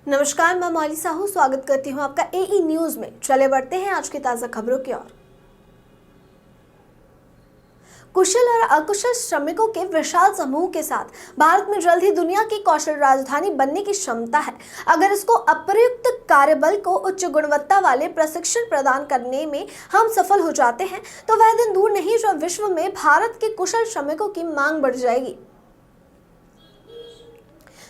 नमस्कार, मैं मौली साहू स्वागत करती हूं आपका एई न्यूज में। चले बढ़ते हैं आज की ताजा खबरों की ओर। कुशल और अकुशल श्रमिकों के विशाल समूह के साथ भारत में जल्द ही दुनिया की कौशल राजधानी बनने की क्षमता है। अगर इसको अप्रयुक्त कार्यबल को उच्च गुणवत्ता वाले प्रशिक्षण प्रदान करने में हम सफल हो जाते हैं तो वह दिन दूर नहीं जब विश्व में भारत के कुशल श्रमिकों की मांग बढ़ जाएगी।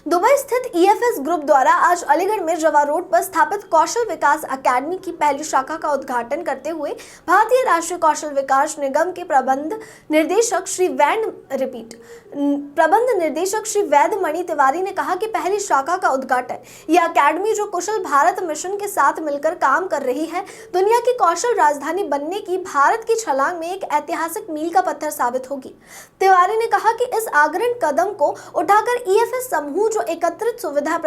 दुबई स्थित ईएफएस ग्रुप द्वारा आज अलीगढ़ में जवा रोड पर स्थापित कौशल विकास अकेडमी की पहली शाखा का उद्घाटन करते हुए भारतीय राष्ट्रीय कौशल विकास निगम के प्रबंध निर्देशक श्री वैद मणि तिवारी ने कहा कि पहली शाखा का उद्घाटन यह अकेडमी जो कुशल भारत मिशन के साथ मिलकर काम कर रही है, दुनिया की कौशल राजधानी बनने की भारत की छलांग में एक ऐतिहासिक मील का पत्थर साबित होगी। तिवारी ने कहा कि इस अग्रणी कदम को उठाकर ईएफएस समूह जो एकत्रित सुविधा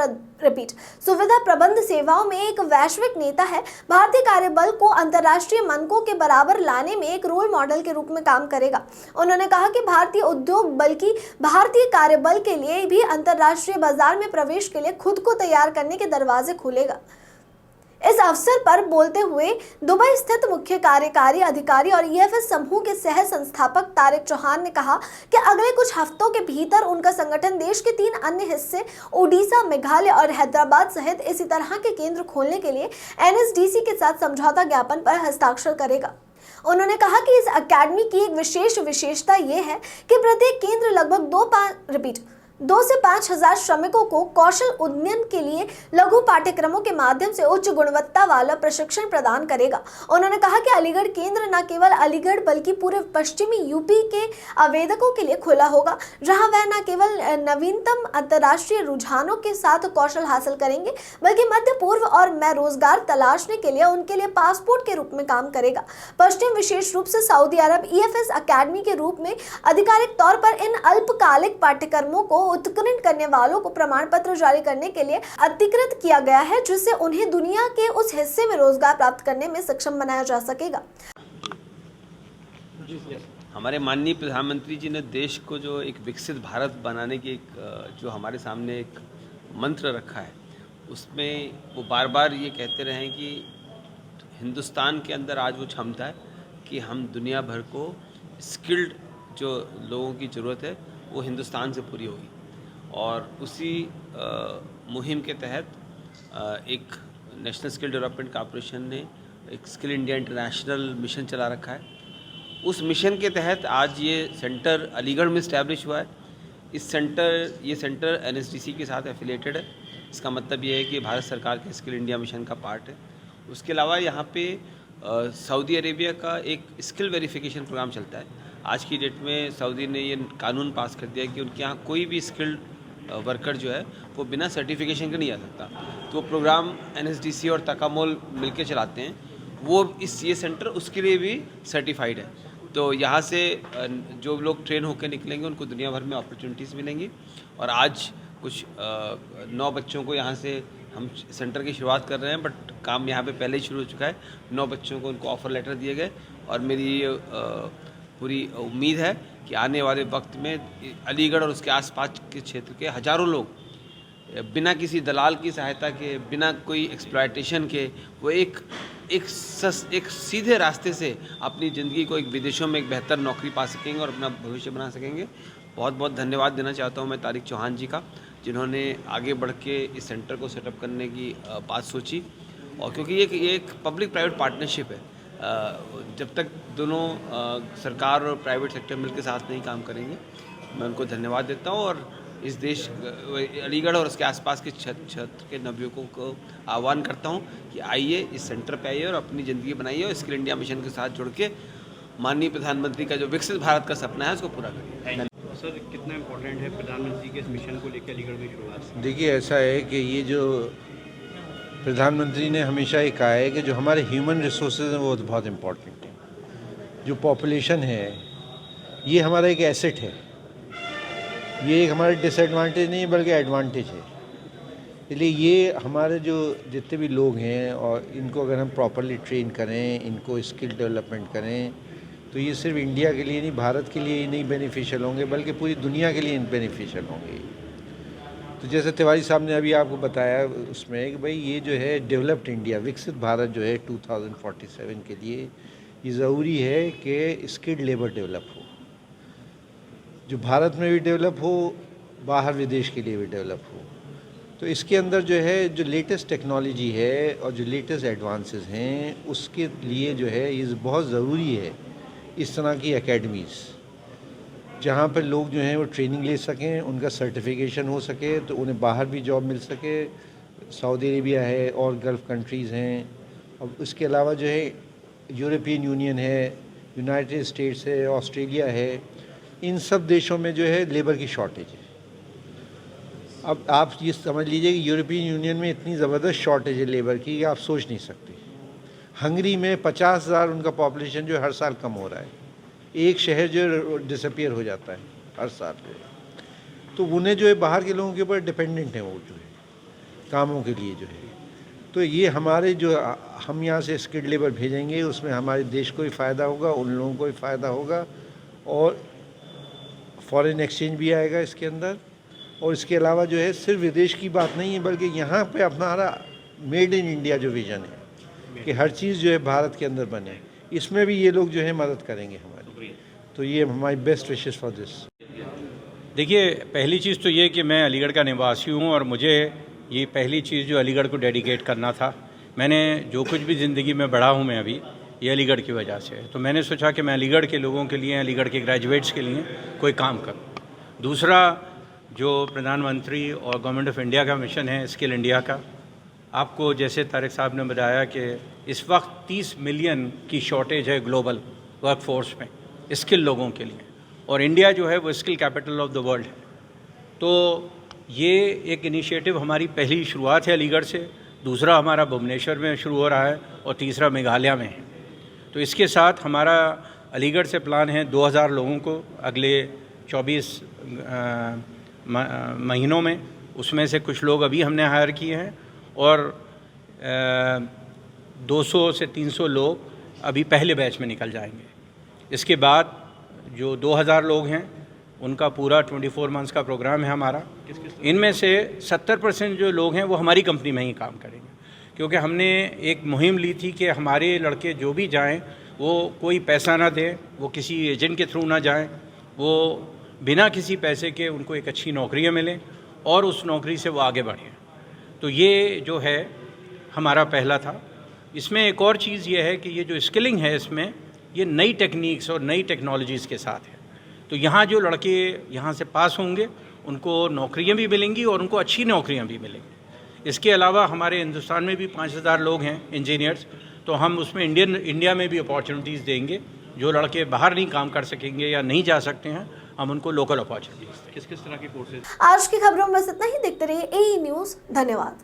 प्रबंध सेवाओं में एक वैश्विक नेता है, भारतीय कार्यबल को अंतर्राष्ट्रीय मानकों के बराबर लाने में एक रोल मॉडल के रूप में काम करेगा। उन्होंने कहा कि भारतीय उद्योग बल्कि भारतीय कार्यबल के लिए भी अंतर्राष्ट्रीय बाजार में प्रवेश के लिए खुद को तैयार करने के दरवाजे खोलेगा। इस अवसर पर बोलते हुए दुबई स्थित मुख्य कार्यकारी अधिकारी और ईएफएस समूह के सह संस्थापक तारिक चौहान ने कहा कि अगले कुछ हफ्तों के भीतर उनका संगठन देश के 3 अन्य हिस्से ओडिशा, मेघालय और हैदराबाद सहित इसी तरह के केंद्र खोलने के लिए एनएसडीसी के साथ समझौता ज्ञापन पर हस्ताक्षर करेगा। उन्होंने कहा कि इस अकेडमी की एक विशेषता ये है कि प्रत्येक केंद्र लगभग 2 से 5 हजार श्रमिकों को कौशल उन्नयन के लिए लघु पाठ्यक्रमों के माध्यम से उच्च गुणवत्ता वाला प्रशिक्षण प्रदान करेगा। उन्होंने कहा कि अलीगढ़ केंद्र न केवल अलीगढ़ बल्कि पूरे पश्चिमी यूपी के आवेदकों के लिए खुला होगा, जहां वह न केवल नवीनतम अंतर्राष्ट्रीय रुझानों के साथ कौशल हासिल करेंगे बल्कि मध्य पूर्व और में रोजगार तलाशने के लिए उनके लिए पासपोर्ट के रूप में काम करेगा। पश्चिम, विशेष रूप से सऊदी अरब, ईएफएस अकेडमी के रूप में आधिकारिक तौर पर इन अल्पकालिक पाठ्यक्रमों को उत्तीर्ण करने वालों को प्रमाण पत्र जारी करने के लिए अधिकृत किया गया है, जिससे उन्हें दुनिया के उस हिस्से में रोजगार प्राप्त करने में सक्षम बनाया जा सकेगा। हमारे माननीय प्रधानमंत्री जी ने देश को जो एक विकसित भारत बनाने की जो हमारे सामने एक मंत्र रखा है, उसमें वो बार बार ये कहते रहे हैं कि हिंदुस्तान के अंदर आज वो क्षमता है कि हम दुनिया भर को स्किल्ड जो लोगों की ज़रूरत है वो हिंदुस्तान से पूरी होगी। और उसी मुहिम के तहत एक नेशनल स्किल डेवलपमेंट कॉर्पोरेशन ने एक स्किल इंडिया इंटरनेशनल मिशन चला रखा है। उस मिशन के तहत आज ये सेंटर अलीगढ़ में इस्टेब्लिश हुआ है। ये सेंटर एनएसडीसी के साथ एफिलेटेड है। इसका मतलब ये है कि भारत सरकार के स्किल इंडिया मिशन का पार्ट है। उसके अलावा यहाँ पे सऊदी अरेबिया का एक स्किल वेरिफिकेशन प्रोग्राम चलता है। आज की डेट में सऊदी ने ये कानून पास कर दिया कि उनके यहाँ कोई भी स्किल्ड वर्कर जो है वो बिना सर्टिफिकेशन के नहीं आ सकता। तो प्रोग्राम एनएसडीसी और तकामोल मिलकर चलाते हैं। वो ये सेंटर उसके लिए भी सर्टिफाइड है। तो यहाँ से जो लोग ट्रेन होकर निकलेंगे उनको दुनिया भर में अपॉर्चुनिटीज़ मिलेंगी। और आज कुछ 9 बच्चों को यहाँ से हम सेंटर की शुरुआत कर रहे हैं, बट काम यहाँ पे पहले ही शुरू हो चुका है। 9 बच्चों को उनको ऑफ़र लेटर दिए गए और मेरी पूरी उम्मीद है कि आने वाले वक्त में अलीगढ़ और उसके आसपास के क्षेत्र के हज़ारों लोग बिना किसी दलाल की सहायता के, बिना कोई एक्सप्लॉयटेशन के, वो एक सीधे रास्ते से अपनी ज़िंदगी को एक विदेशों में एक बेहतर नौकरी पा सकेंगे और अपना भविष्य बना सकेंगे। बहुत बहुत धन्यवाद देना चाहता हूँ मैं तारिक चौहान जी का, जिन्होंने आगे बढ़ के इस सेंटर को सेटअप करने की बात सोची। और क्योंकि ये एक पब्लिक प्राइवेट पार्टनरशिप है, जब तक दोनों सरकार और प्राइवेट सेक्टर मिलकर साथ नहीं काम करेंगे, मैं उनको धन्यवाद देता हूँ। और इस देश अलीगढ़ और उसके आसपास के क्षेत्र के नवयुवकों को आह्वान करता हूँ कि आइए, इस सेंटर पे आइए और अपनी ज़िंदगी बनाइए और स्किल इंडिया मिशन के साथ जुड़ के माननीय प्रधानमंत्री का जो विकसित भारत का सपना है उसको पूरा करिए। सर, कितना इम्पोर्टेंट है प्रधानमंत्री के इस मिशन को लेकर अलीगढ़ में शुरुआत? देखिए, ऐसा है कि ये जो प्रधानमंत्री ने हमेशा ये कहा है कि जो हमारे ह्यूमन रिसोर्सेज हैं वो बहुत इम्पोर्टेंट है। जो पॉपुलेशन है ये हमारा एक एसेट है, ये एक हमारा डिसएडवांटेज नहीं है बल्कि एडवांटेज है। इसलिए ये हमारे जो जितने भी लोग हैं और इनको अगर हम प्रॉपरली ट्रेन करें, इनको स्किल डेवलपमेंट करें, तो ये सिर्फ इंडिया के लिए नहीं, भारत के लिए ही नहीं बेनिफिशियल होंगे बल्कि पूरी दुनिया के लिए बेनिफिशियल होंगे। तो जैसे तिवारी साहब ने अभी आपको बताया उसमें कि भाई ये जो है डेवलप्ड इंडिया, विकसित भारत जो है 2047 के लिए ये ज़रूरी है कि स्किल्ड लेबर डेवलप हो, जो भारत में भी डेवलप हो, बाहर विदेश के लिए भी डेवलप हो। तो इसके अंदर जो है जो लेटेस्ट टेक्नोलॉजी है और जो लेटेस्ट एडवांसेस हैं उसके लिए जो है ये बहुत ज़रूरी है इस तरह की एकेडमीज़, जहाँ पर लोग जो हैं वो ट्रेनिंग ले सकें, उनका सर्टिफिकेशन हो सके, तो उन्हें बाहर भी जॉब मिल सके। सऊदी अरेबिया है और गल्फ़ कंट्रीज़ हैं, और उसके अलावा जो है यूरोपियन यूनियन है, यूनाइटेड स्टेट्स है, ऑस्ट्रेलिया है, इन सब देशों में जो है लेबर की शॉर्टेज है। अब आप ये समझ लीजिए कि यूरोपियन यूनियन में इतनी ज़बरदस्त शॉर्टेज है लेबर की कि आप सोच नहीं सकते। हंगरी में 50,000 उनका पॉपुलेशन जो हर साल कम हो रहा है, एक शहर जो डिसअपियर हो जाता है हर साल। तो उन्हें जो है बाहर के लोगों के ऊपर डिपेंडेंट हैं वो जो है कामों के लिए जो है। तो ये हमारे जो हम यहाँ से स्किल्ड लेबर भेजेंगे उसमें हमारे देश को भी फ़ायदा होगा, उन लोगों को भी फ़ायदा होगा, और फॉरेन एक्सचेंज भी आएगा इसके अंदर। और इसके अलावा जो है सिर्फ विदेश की बात नहीं है, बल्कि यहाँ पे हमारा मेड इन इंडिया जो विज़न है कि हर चीज़ जो है भारत के अंदर बने, इसमें भी ये लोग जो है मदद करेंगे हमारी। तो ये हमारी बेस्ट विशेस फॉर दिस। देखिए, पहली चीज़ तो ये कि मैं अलीगढ़ का निवासी हूँ और मुझे ये पहली चीज़ जो अलीगढ़ को डेडिकेट करना था। मैंने जो कुछ भी ज़िंदगी में बढ़ा हूँ मैं अभी, ये अलीगढ़ की वजह से है। तो मैंने सोचा कि मैं अलीगढ़ के लोगों के लिए, अलीगढ़ के ग्रेजुएट्स के लिए कोई काम करूँ। दूसरा, जो प्रधानमंत्री और गवर्नमेंट ऑफ इंडिया का मिशन है स्किल इंडिया का, आपको जैसे तारिक साहब ने बताया कि इस वक्त 30 मिलियन की शॉर्टेज है ग्लोबल वर्कफोर्स में स्किल लोगों के लिए, और इंडिया जो है वो skill capital of the world है। तो ये एक इनिशिएटिव हमारी पहली शुरुआत है अलीगढ़ से, दूसरा हमारा भुवनेश्वर में शुरू हो रहा है, और तीसरा मेघालय में है। तो इसके साथ हमारा अलीगढ़ से प्लान है 2000 लोगों को अगले 24 महीनों में, उसमें से कुछ लोग अभी हमने हायर किए हैं, और 200 से 300 लोग अभी पहले बैच में निकल जाएंगे। इसके बाद जो 2000 लोग हैं उनका पूरा 24 मंथ्स का प्रोग्राम है हमारा। इनमें से 70% जो लोग हैं वो हमारी कंपनी में ही काम करेंगे, क्योंकि हमने एक मुहिम ली थी कि हमारे लड़के जो भी जाएं वो कोई पैसा ना दें, वो किसी एजेंट के थ्रू ना जाएं, वो बिना किसी पैसे के उनको एक अच्छी नौकरियां मिलें और उस नौकरी से वो आगे बढ़ें। तो ये जो है हमारा पहला था। इसमें एक और चीज़ ये है कि ये जो स्किलिंग है इसमें ये नई टेक्निक्स और नई टेक्नोलॉजीज़ के साथ है। तो यहाँ जो लड़के यहाँ से पास होंगे उनको नौकरियाँ भी मिलेंगी और उनको अच्छी नौकरियाँ भी मिलेंगी। इसके अलावा हमारे हिंदुस्तान में भी 5000 लोग हैं इंजीनियर्स, तो हम उसमें इंडिया में भी अपॉर्चुनिटीज़ देंगे। जो लड़के बाहर नहीं काम कर सकेंगे या नहीं जा सकते हैं, हम उनको लोकल अपॉर्चुनिटीज़ देंगे। किस किस तरह के कोर्सेज? आज की खबरों में बस इतना ही। देखते रहिए AE न्यूज़। धन्यवाद।